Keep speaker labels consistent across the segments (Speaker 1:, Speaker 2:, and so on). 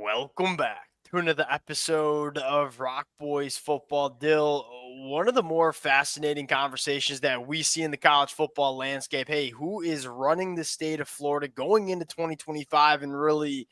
Speaker 1: Welcome back to another episode of Rock Boys Football. Dill, one of the more fascinating conversations that we see in the college football landscape. Hey, who is running the state of Florida going into 2025 and really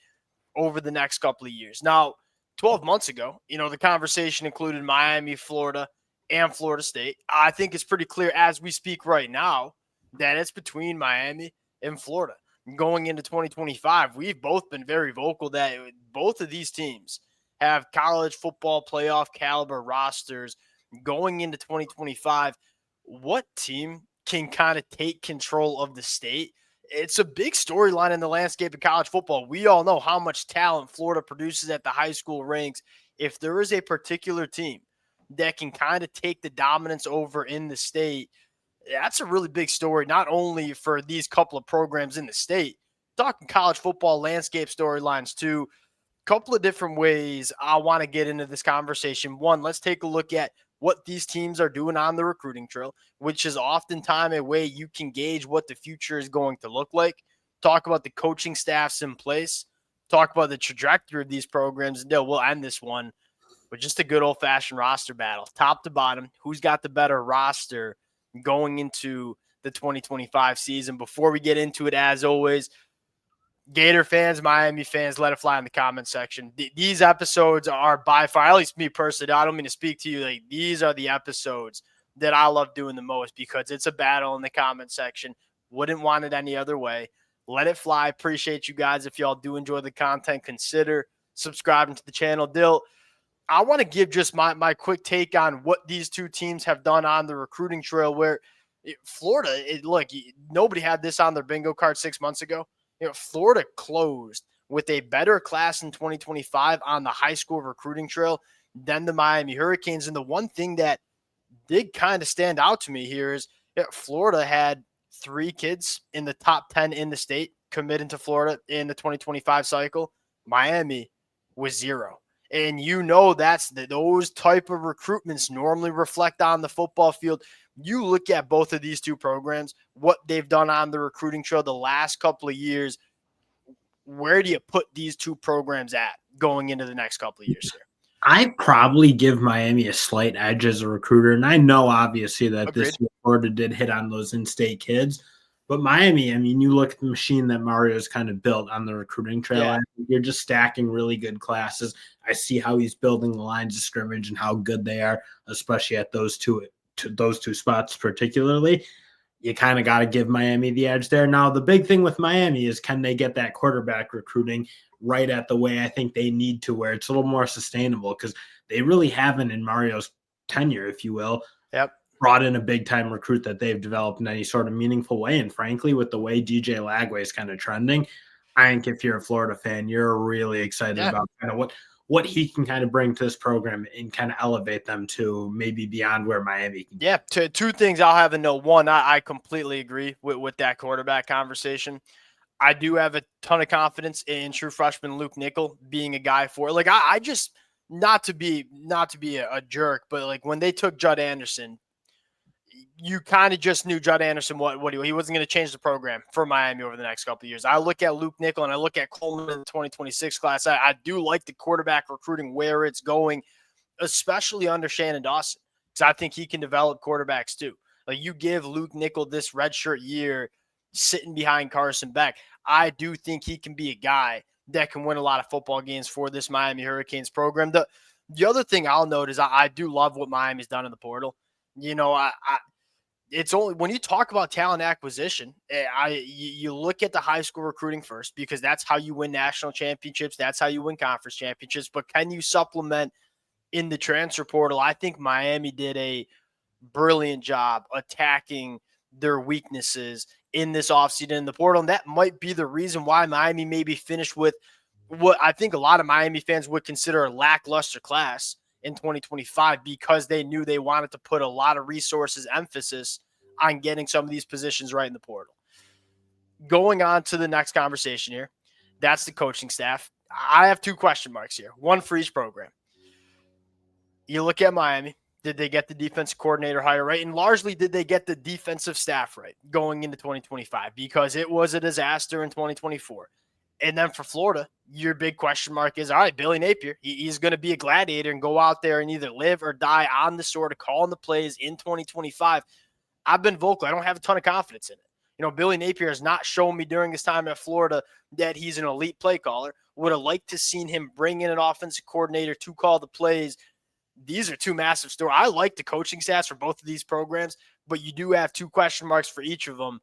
Speaker 1: over the next couple of years? Now, 12 months ago, the conversation included Miami, Florida, and Florida State. I think it's pretty clear as we speak right now that it's between Miami and Florida going into 2025. We've both been very vocal that both of these teams have college football playoff caliber rosters going into 2025. What team can kind of take control of the state? It's a big storyline in the landscape of college football. We all know how much talent Florida produces at the high school ranks. If there is a particular team that can kind of take the dominance over in the state, that's a really big story, not only for these couple of programs in the state, talking college football landscape storylines too. Couple of different ways I want to get into this conversation. One, let's take a look at what these teams are doing on the recruiting trail, which is oftentimes a way you can gauge what the future is going to look like. Talk about the coaching staffs in place. Talk about the trajectory of these programs. No, we'll end this one with just a good old-fashioned roster battle, top to bottom. Who's got the better roster going into the 2025 season? Before we get into it, as always, Gator fans, Miami fans, let it fly in the comment section. These episodes are by far, at least me personally, I don't mean to speak to you, like these are the episodes that I love doing the most because it's a battle in the comment section. Wouldn't want it any other way. Let it fly. Appreciate you guys. If y'all do enjoy the content, consider subscribing to the channel. Dill, I want to give just my quick take on what these two teams have done on the recruiting trail where Florida, look, nobody had this on their bingo card 6 months ago. Florida closed with a better class in 2025 on the high school recruiting trail than the Miami Hurricanes. And the one thing that did kind of stand out to me here is Florida had 3 kids in the top 10 in the state committed to Florida in the 2025 cycle. Miami was 0. And those type of recruitments normally reflect on the football field. You look at both of these two programs, what they've done on the recruiting trail the last couple of years. Where do you put these two programs at going into the next couple of years here?
Speaker 2: I probably give Miami a slight edge as a recruiter. And I know, obviously, that
Speaker 1: Agreed.
Speaker 2: This year Florida did hit on those in-state kids. But Miami, I mean, you look at the machine that Mario's kind of built on the recruiting trail.
Speaker 1: Yeah.
Speaker 2: You're just stacking really good classes. I see how he's building the lines of scrimmage and how good they are, especially at those two spots particularly. You kind of got to give Miami the edge there. Now, the big thing with Miami is, can they get that quarterback recruiting right at the way I think they need to, where it's a little more sustainable, because they really haven't in Mario's tenure, if you will, brought in a big-time recruit that they've developed in any sort of meaningful way. And frankly, with the way DJ Lagway is kind of trending, I think if you're a Florida fan, you're really excited about kind of what he can kind of bring to this program and kind of elevate them to maybe beyond where Miami can.
Speaker 1: Yeah, two things I'll have to know. One, I completely agree with that quarterback conversation. I do have a ton of confidence in true freshman Luke Nickel being a guy for it. Like I just not to be a jerk, but like when they took Judd Anderson, you kind of just knew Judd Anderson what he wasn't going to change the program for Miami over the next couple of years. I look at Luke Nickel and I look at Coleman in the 2026 class. I do like the quarterback recruiting where it's going, especially under Shannon Dawson, because I think he can develop quarterbacks too. Like you give Luke Nickel this redshirt year sitting behind Carson Beck, I do think he can be a guy that can win a lot of football games for this Miami Hurricanes program. The other thing I'll note is I do love what Miami's done in the portal. It's only when you talk about talent acquisition, you look at the high school recruiting first, because that's how you win national championships. That's how you win conference championships. But can you supplement in the transfer portal? I think Miami did a brilliant job attacking their weaknesses in this offseason in the portal. And that might be the reason why Miami maybe finished with what I think a lot of Miami fans would consider a lackluster class in 2025, because they knew they wanted to put a lot of resources, emphasis on getting some of these positions right in the portal. Going on to the next conversation here, that's the coaching staff. I have 2 question marks here, one for each program. You look at Miami, did they get the defensive coordinator hire right? And largely, did they get the defensive staff right going into 2025? Because it was a disaster in 2024. And then for Florida, your big question mark is, all right, Billy Napier, he's going to be a gladiator and go out there and either live or die on the sword, calling the plays in 2025. I've been vocal. I don't have a ton of confidence in it. Billy Napier has not shown me during his time at Florida that he's an elite play caller. Would have liked to seen him bring in an offensive coordinator to call the plays. These are two massive stories. I like the coaching stats for both of these programs, but you do have two question marks for each of them.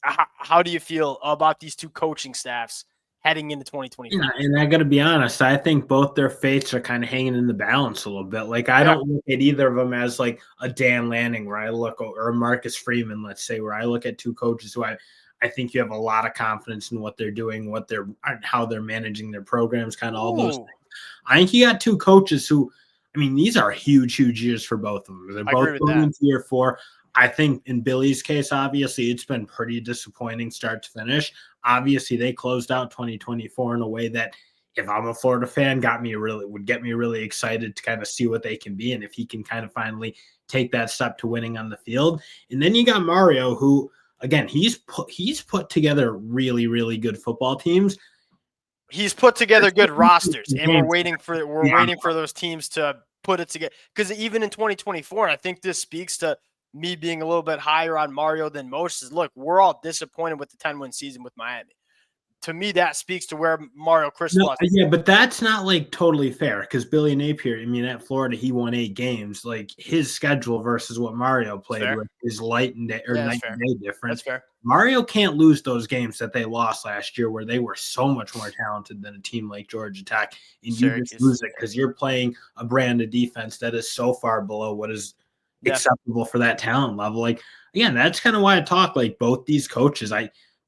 Speaker 1: How do you feel about these two coaching staffs heading into 2025?
Speaker 2: Yeah, and I got to be honest, I think both their fates are kind of hanging in the balance a little bit. Like, I don't look at either of them as like a Dan Lanning where I look, or a Marcus Freeman, let's say, where I look at two coaches who I think you have a lot of confidence in what they're doing, how they're managing their programs, kind of all those things. I think you got two coaches who, I mean, these are huge, huge years for both of them. They're both going into year 4. I think in Billy's case, obviously, it's been pretty disappointing start to finish. Obviously, they closed out 2024 in a way that, if I'm a Florida fan, would get me really excited to kind of see what they can be and if he can kind of finally take that step to winning on the field. And then you got Mario, who, again, he's put together really, really good football teams.
Speaker 1: He's put together good rosters, and we're waiting for those teams to put it together. Because even in 2024, I think this speaks to me being a little bit higher on Mario than most. Is, look, we're all disappointed with the 10-win season with Miami. To me, that speaks to where Mario Cristobal.
Speaker 2: Yeah, but that's not like totally fair, because Billy Napier, I mean, at Florida, he won 8 games. Like, his schedule versus what Mario played with is night and day different.
Speaker 1: That's fair.
Speaker 2: Mario can't lose those games that they lost last year, where they were so much more talented than a team like Georgia Tech, and you just lose it because you're playing a brand of defense that is so far below what is acceptable for that talent level. Like, again, that's kind of why I talk like both these coaches.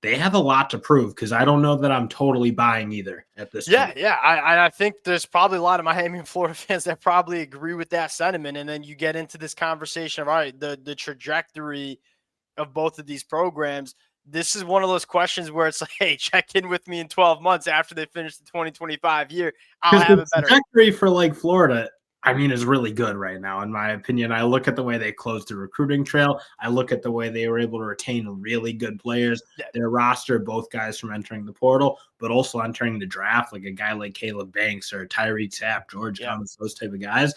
Speaker 2: They have a lot to prove, because I don't know that I'm totally buying either at this point.
Speaker 1: Yeah. I think there's probably a lot of Miami and Florida fans that probably agree with that sentiment. And then you get into this conversation of, all right, the trajectory of both of these programs. This is one of those questions where it's like, hey, check in with me in 12 months after they finish the 2025 year. I'll have a better
Speaker 2: trajectory for like Florida. I mean, is really good right now, in my opinion. I look at the way they closed the recruiting trail. I look at the way they were able to retain really good players. Their roster, both guys from entering the portal, but also entering the draft, like a guy like Caleb Banks or Tyreek Sapp, George Thomas, those type of guys.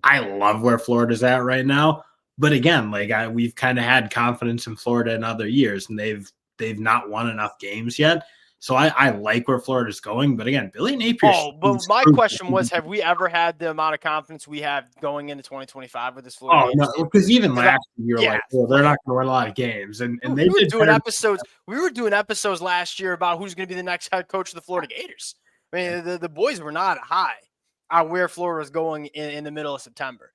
Speaker 2: I love where Florida's at right now. But again, like we've kind of had confidence in Florida in other years, and they've not won enough games yet. So I like where Florida's going, but again, Billy Napier.
Speaker 1: But my question was, have we ever had the amount of confidence we have going into 2025 with this Florida?
Speaker 2: No, because even last year, like, well, they're not going to win a lot of games, and they were
Speaker 1: doing episodes. We were doing episodes last year about who's going to be the next head coach of the Florida Gators. I mean, the boys were not high on where Florida was going in the middle of September.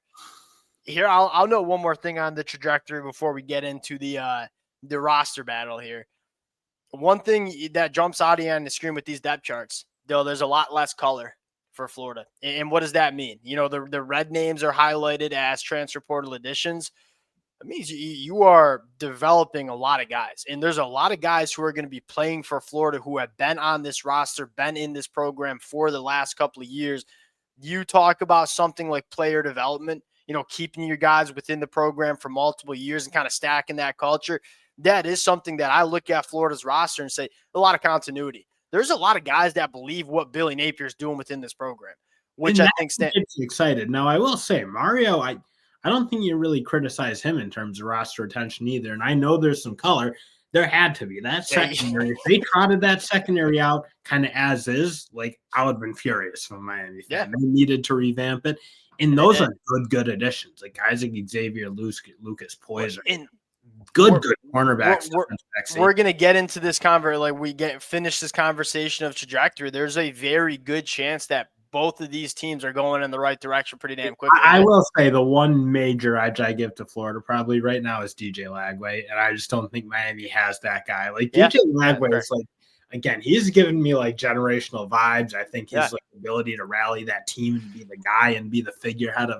Speaker 1: Here, I'll note one more thing on the trajectory before we get into the roster battle here. One thing that jumps out on the screen with these depth charts, though, there's a lot less color for Florida. And what does that mean? The red names are highlighted as transfer portal additions. It means you are developing a lot of guys. And there's a lot of guys who are going to be playing for Florida who have been on this roster, been in this program for the last couple of years. You talk about something like player development, keeping your guys within the program for multiple years and kind of stacking that culture. That is something that I look at Florida's roster and say a lot of continuity. There's a lot of guys that believe what Billy Napier is doing within this program, which I think
Speaker 2: gets you excited. Now, I will say, Mario, I don't think you really criticize him in terms of roster retention either. And I know there's some color. There had to be. That secondary, if they trotted that secondary out kind of as is, like, I would have been furious from a Miami fan. They needed to revamp it. And those are good additions. Like guys like Xavier Lucas Poyser. Good cornerbacks.
Speaker 1: We're going to get into this finish this conversation of trajectory. There's a very good chance that both of these teams are going in the right direction pretty damn quickly.
Speaker 2: I will say the one major edge I give to Florida probably right now is DJ Lagway, and I just don't think Miami has that guy. Like DJ Lagway is like, again, he's given me like generational vibes. I think his ability to rally that team and be the guy and be the figurehead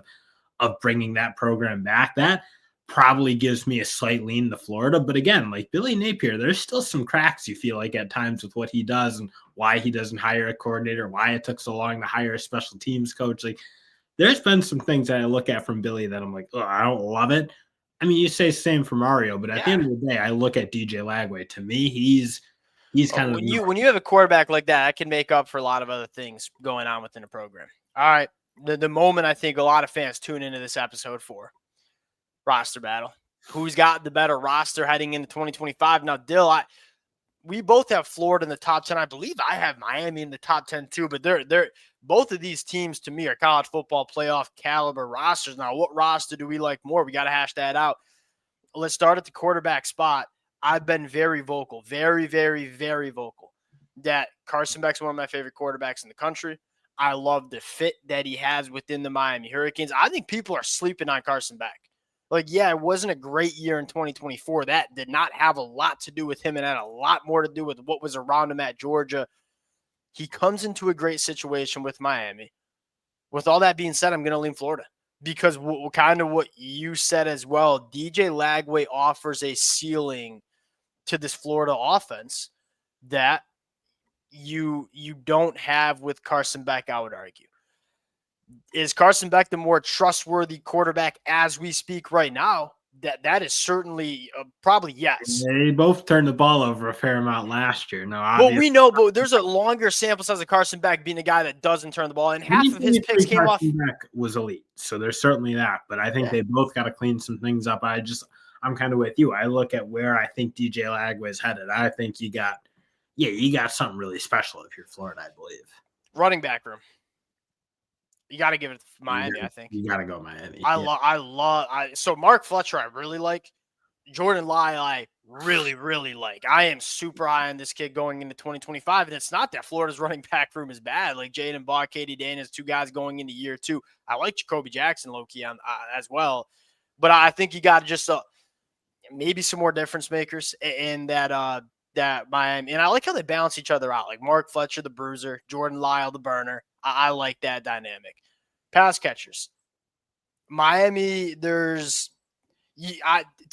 Speaker 2: of bringing that program back, that probably gives me a slight lean to Florida. But again, like Billy Napier, there's still some cracks you feel like at times with what he does and why he doesn't hire a coordinator, why it took so long to hire a special teams coach. Like there's been some things that I look at from Billy that I'm like, oh, I don't love it. I mean, you say same for Mario, but at the end of the day, I look at DJ Lagway. To me, he's He's kind of
Speaker 1: When you have a quarterback like that, that can make up for a lot of other things going on within a program. All right. The moment I think a lot of fans tune into this episode for roster battle. Who's got the better roster heading into 2025? Now, Dill, we both have Florida in the top 10. I believe I have Miami in the top 10 too, but they're both of these teams to me are college football playoff caliber rosters. Now, what roster do we like more? We got to hash that out. Let's start at the quarterback spot. I've been very vocal, very, very, very vocal that Carson Beck's one of my favorite quarterbacks in the country. I love the fit that he has within the Miami Hurricanes. I think people are sleeping on Carson Beck. Like, yeah, it wasn't a great year in 2024. That did not have a lot to do with him and had a lot more to do with what was around him at Georgia. He comes into a great situation with Miami. With all that being said, I'm going to lean Florida because kind of what you said as well, DJ Lagway offers a ceiling to this Florida offense that you don't have with Carson Beck, I would argue. Is Carson Beck the more trustworthy quarterback as we speak right now? That is certainly probably yes.
Speaker 2: They both turned the ball over a fair amount last year. No,
Speaker 1: But we know, but there's a longer sample size of Carson Beck being a guy that doesn't turn the ball, and half of his picks came off.
Speaker 2: Beck was elite, so there's certainly that. But I think they both got to clean some things up. I'm kind of with you. I look at where I think DJ Lagway is headed. I think you got something really special if you're Florida, I believe.
Speaker 1: Running back room. You got to give it to Miami, I think.
Speaker 2: You got to go Miami.
Speaker 1: So Mark Fletcher, I really like. Jordan Lyle, I really, really like. I am super high on this kid going into 2025, and it's not that Florida's running back room is bad. Like Jaden Bach, Katie Daniels, two guys going into year two. I like Jacoby Jackson low-key on, as well. But I think you got just maybe some more difference makers in that Miami. And I like how they balance each other out. Like Mark Fletcher, the bruiser, Jordan Lyle, the burner. I like that dynamic. Pass catchers. Miami, to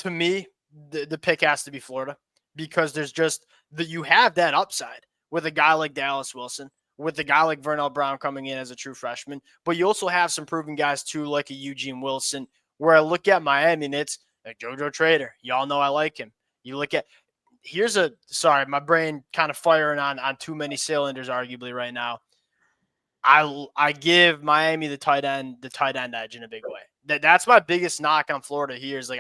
Speaker 1: me, the pick has to be Florida because there's just you have that upside with a guy like Dallas Wilson, with a guy like Vernell Brown coming in as a true freshman. But you also have some proven guys too, like a Eugene Wilson, where I look at Miami and it's like JoJo Trader. Y'all know I like him. You look at my brain kind of firing on too many cylinders arguably right now. I give Miami the tight end edge in a big way. That's my biggest knock on Florida here is like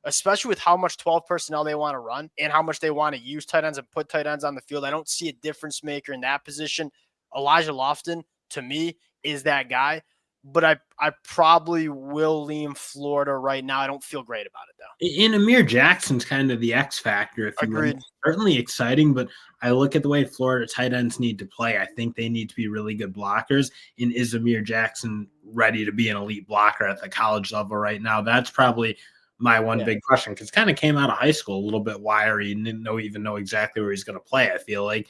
Speaker 1: especially with how much 12 personnel they want to run and how much they want to use tight ends and put tight ends on the field. I don't see a difference maker in that position. Elijah Lofton, to me, is that guy. But I probably will lean Florida right now. I don't feel great about it, though.
Speaker 2: And Amir Jackson's kind of the X factor. If you
Speaker 1: Agreed.
Speaker 2: Certainly exciting, but I look at the way Florida tight ends need to play. I think they need to be really good blockers. And is Amir Jackson ready to be an elite blocker at the college level right now? That's probably my one big question because kind of came out of high school a little bit wiry and didn't even know exactly where he's going to play. I feel like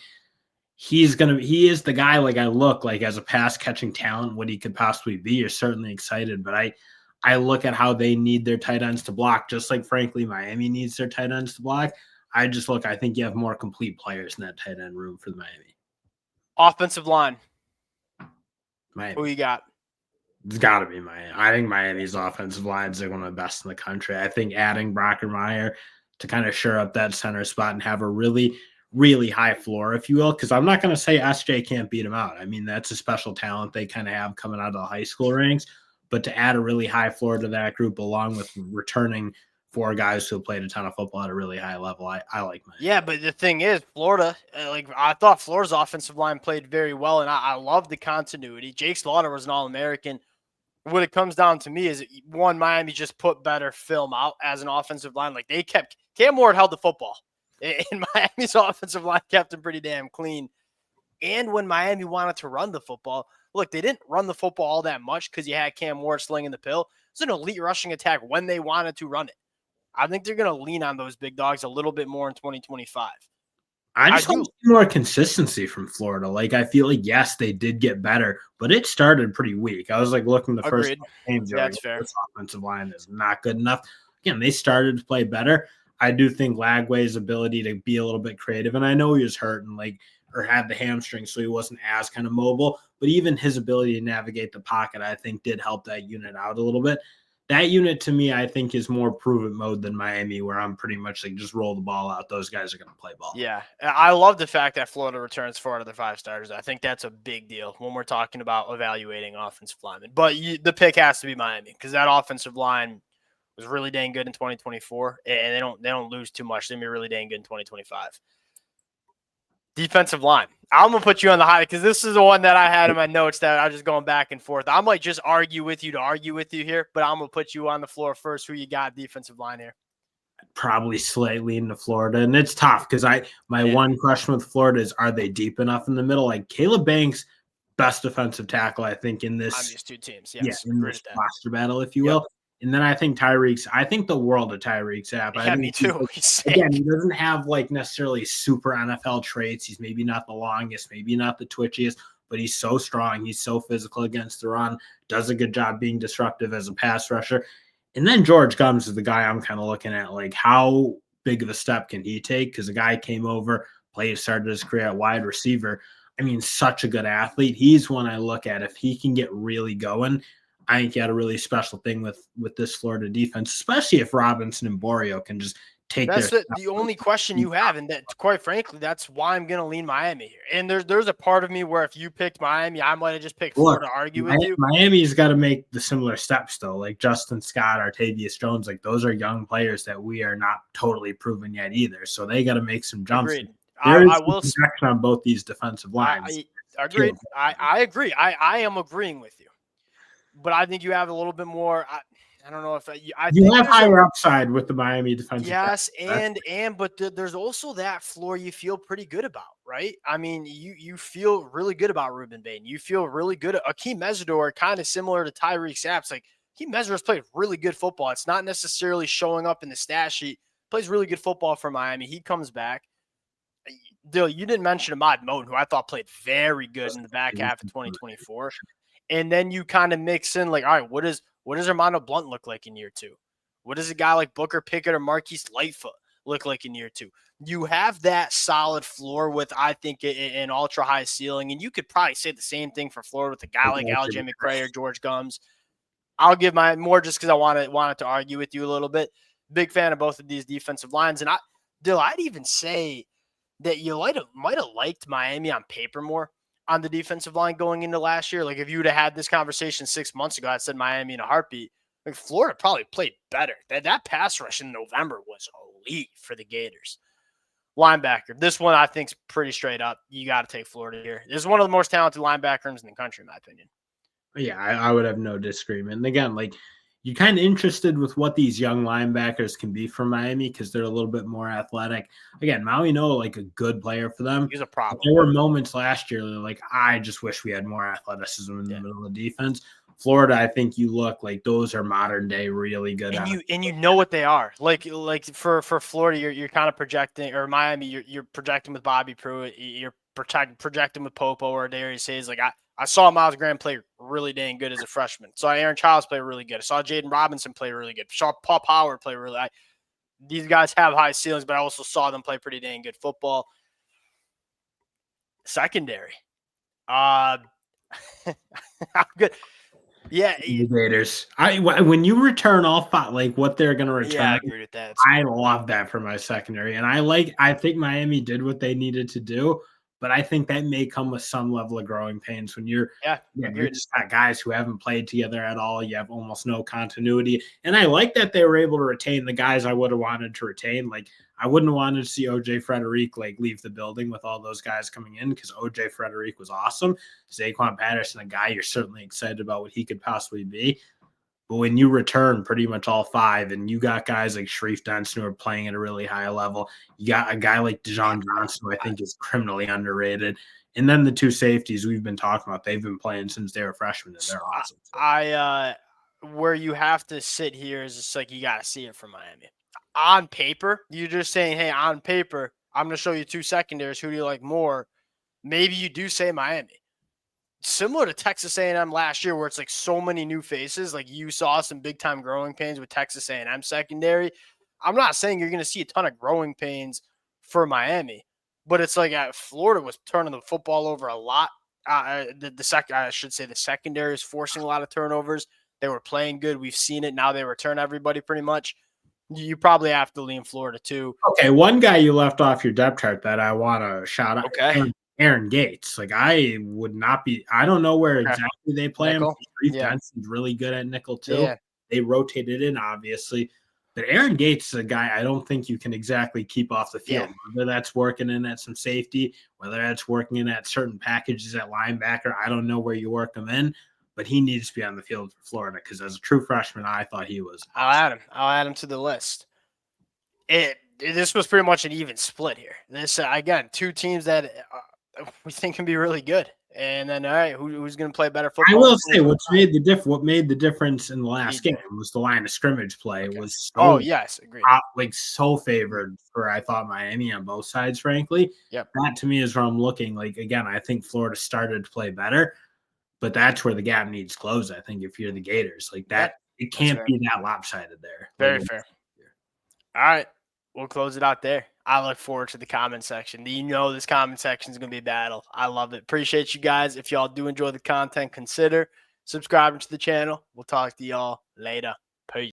Speaker 2: he is the guy like I look like as a pass catching talent, what he could possibly be. You're certainly excited, but I look at how they need their tight ends to block, just like frankly Miami needs their tight ends to block. I think you have more complete players in that tight end room for the Miami.
Speaker 1: Offensive line.
Speaker 2: Miami.
Speaker 1: Who you got?
Speaker 2: It's got to be Miami. I think Miami's offensive line is like one of the best in the country. I think adding Brockermeyer to kind of shore up that center spot and have a really, really high floor, if you will, because I'm not going to say SJ can't beat him out. I mean, that's a special talent they kind of have coming out of the high school ranks. But to add a really high floor to that group, along with returning 4 guys who have played a ton of football at a really high level, I like Miami.
Speaker 1: Yeah, but the thing is, Florida, I thought Florida's offensive line played very well, and I love the continuity. Jake Slaughter was an All-American. What it comes down to me is, one, Miami just put better film out as an offensive line. Like, they kept – Cam Ward held the football. And Miami's offensive line kept him pretty damn clean. And when Miami wanted to run the football, look, they didn't run the football all that much because you had Cam Ward slinging the pill. It's an elite rushing attack when they wanted to run it. I think they're going to lean on those big dogs a little bit more in 2025.
Speaker 2: I just want to see more consistency from Florida. Like, I feel like, yes, they did get better, but it started pretty weak. I was like looking the first games.
Speaker 1: That's fair.
Speaker 2: This offensive line is not good enough. Again, they started to play better. I do think Lagway's ability to be a little bit creative, and I know he was hurt and or had the hamstring, so he wasn't as kind of mobile, but even his ability to navigate the pocket, I think, did help that unit out a little bit. that unit to me, I think, is more prove it mode than Miami, where I'm pretty much like just roll the ball out. Those guys are going to play ball.
Speaker 1: Yeah, I love the fact that Florida returns 4 out of their 5 starters. I think that's a big deal when we're talking about evaluating offensive linemen. But the pick has to be Miami because that offensive line was really dang good in 2024, and they don't lose too much. They're gonna be really dang good in 2025. Defensive line. I'm gonna put you on the high because this is the one that I had in my notes that I was just going back and forth. I might just argue with you to argue with you here, but I'm gonna put you on the floor first. Who you got defensive line here?
Speaker 2: Probably slightly into Florida, and it's tough because my one question with Florida is, are they deep enough in the middle? Like Caleb Banks, best defensive tackle, I think, in
Speaker 1: On
Speaker 2: this,
Speaker 1: these two teams, yes,
Speaker 2: in
Speaker 1: agree
Speaker 2: this
Speaker 1: with that.
Speaker 2: roster battle, if you
Speaker 1: Yep.
Speaker 2: will. And then I think I think the world of Tyreek Sapp. I
Speaker 1: Yeah, me
Speaker 2: think
Speaker 1: too.
Speaker 2: again, he doesn't have like necessarily super NFL traits. He's maybe not the longest, maybe not the twitchiest, but he's so strong. He's so physical against the run, does a good job being disruptive as a pass rusher. And then George Gumbs is the guy I'm kind of looking at, like how big of a step can he take? Because the guy came over, started his career at wide receiver. I mean, such a good athlete. He's one I look at. If he can get really going, I think he had a really special thing with this Florida defense, especially if Robinson and Borio can just take
Speaker 1: That's
Speaker 2: their
Speaker 1: the only question you have, and that, quite frankly, that's why I'm going to lean Miami here. And there's a part of me where if you picked Miami, I might have just picked Florida to argue with you.
Speaker 2: Miami's got to make the similar steps, though, like Justin Scott, Artavius Jones. Like those are young players that we are not totally proven yet either. So they got to make some jumps.
Speaker 1: Agreed.
Speaker 2: There is
Speaker 1: I will
Speaker 2: projection on both these defensive lines.
Speaker 1: Agreed. I agree. I am agreeing with you, but I think you have a little bit more. I don't know if
Speaker 2: you have higher upside with the Miami defensive.
Speaker 1: Yes, but there's also that floor you feel pretty good about, right? I mean, you feel really good about Ruben Bain. You feel really good. Akeem Mesidor, kind of similar to Tyreek Sapp. Like Akeem Mesidor's played really good football. It's not necessarily showing up in the stat sheet. Plays really good football for Miami. He comes back. Dill, you didn't mention Ahmad Moten, who I thought played very good in the back half of 2024. And then you kind of mix in like, all right, what does Armando Blunt look like in year 2? What does a guy like Booker Pickett or Marquise Lightfoot look like in year 2? You have that solid floor with, I think, an ultra high ceiling. And you could probably say the same thing for Florida with a guy like LJ McCray or George Gumbs. I'll give my more just because I wanted to argue with you a little bit. Big fan of both of these defensive lines. And I'd even say that you might have liked Miami on paper more on the defensive line going into last year. Like if you would have had this conversation 6 months ago, I said Miami in a heartbeat. Like Florida probably played better. That pass rush in November was elite for the Gators. Linebacker. This one I think is pretty straight up. You got to take Florida here. This is one of the most talented linebackers in the country, in my opinion.
Speaker 2: Yeah, I would have no disagreement. And again, like you're kind of interested with what these young linebackers can be for Miami because they're a little bit more athletic. Again, Maui Noah, like a good player for them.
Speaker 1: He's a problem.
Speaker 2: There were moments last year like I just wish we had more athleticism in the middle of the defense. Florida, I think you look like those are modern day really good.
Speaker 1: And you know what they are. Like for Florida, you're kind of projecting, or Miami, you're projecting with Bobby Pruitt, you're projecting with Popo or Darius Hayes. Like I saw Miles Graham play really dang good as a freshman. Saw Aaron Childs play really good. I saw Jaden Robinson play really good. Saw Paul Howard play really. These guys have high ceilings, but I also saw them play pretty dang good football. Secondary, I'm good. Yeah,
Speaker 2: the Gators. When you return all 5, like what they're going to return.
Speaker 1: Yeah, I agree with that.
Speaker 2: I love that for my secondary, and I think Miami did what they needed to do. But I think that may come with some level of growing pains when you're just got guys who haven't played together at all. You have almost no continuity. And I like that they were able to retain the guys I would have wanted to retain. Like I wouldn't have wanted to see OJ Frederick like leave the building with all those guys coming in because OJ Frederick was awesome. Zaquan Patterson, a guy you're certainly excited about what he could possibly be. But when you return pretty much all 5 and you got guys like Sharif Denson who are playing at a really high level, you got a guy like Dijon Johnson who I think is criminally underrated. And then the 2 safeties we've been talking about, they've been playing since they were freshmen and they're awesome.
Speaker 1: Where you have to sit here is just like you got to see it from Miami. On paper, you're just saying, hey, on paper, I'm going to show you 2 secondaries. Who do you like more? Maybe you do say Miami. Similar to Texas A&M last year where it's like so many new faces, like you saw some big time growing pains with Texas A&M secondary. I'm not saying you're going to see a ton of growing pains for Miami, but it's like Florida was turning the football over a lot. I should say the secondary is forcing a lot of turnovers. They were playing good. We've seen it. Now they return everybody pretty much. You probably have to lean Florida too.
Speaker 2: Okay, one guy you left off your depth chart that I want to shout out,
Speaker 1: Okay.
Speaker 2: Aaron Gates. Like I would not be. I don't know where
Speaker 1: Okay.
Speaker 2: exactly they play him.
Speaker 1: Nickel.
Speaker 2: Reef
Speaker 1: Yeah.
Speaker 2: Benson's really good at nickel too.
Speaker 1: Yeah.
Speaker 2: They rotated in obviously, but Aaron Gates is a guy I don't think you can exactly keep off the field.
Speaker 1: Yeah.
Speaker 2: Whether that's working in at some safety, whether that's working in at certain packages at linebacker, I don't know where you work him in, but he needs to be on the field for Florida because as a true freshman, I thought he was.
Speaker 1: I'll add him to the list. This was pretty much an even split here. This again, two teams that we think can be really good, and then all right, who's going to play better football?
Speaker 2: I will say what made the difference in the last game was the line of scrimmage play.
Speaker 1: Okay.
Speaker 2: Was so
Speaker 1: yes, agreed.
Speaker 2: So favored for I thought Miami on both sides. Frankly,
Speaker 1: Yep.
Speaker 2: That to me is where I'm looking. Like again, I think Florida started to play better, but that's where the gap needs closed. I think if you're the Gators, like that, it can't be that lopsided there.
Speaker 1: Very fair. All right. We'll close it out there. I look forward to the comment section. This comment section is going to be a battle. I love it. Appreciate you guys. If y'all do enjoy the content, consider subscribing to the channel. We'll talk to y'all later.